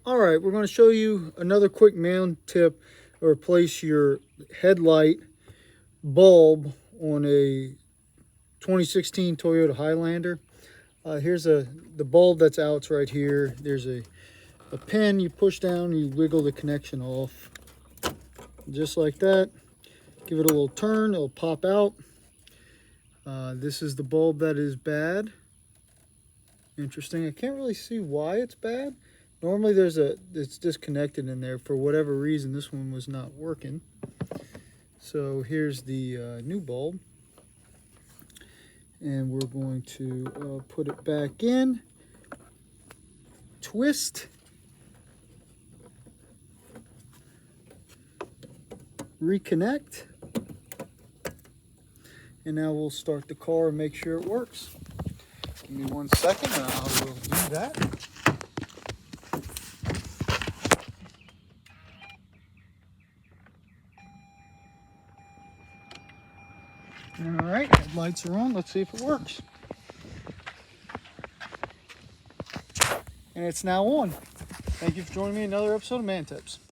All right, we're going to show you another quick man tip to replace your headlight bulb on a 2016 Toyota Highlander. Here's the bulb that's out. It's right here. There's a pin you push down, you wiggle the connection off. Just like that. Give it a little turn, it'll pop out. This is the bulb that is bad. Interesting. I can't really see why it's bad. Normally it's disconnected in there for whatever reason. This one was not working. So here's the new bulb. And we're going to put it back in. Twist. Reconnect. And now we'll start the car and make sure it works. Give me 1 second and I will do that. All right, headlights are on. Let's see if it works. And it's now on. Thank you for joining me in another episode of Man Tips.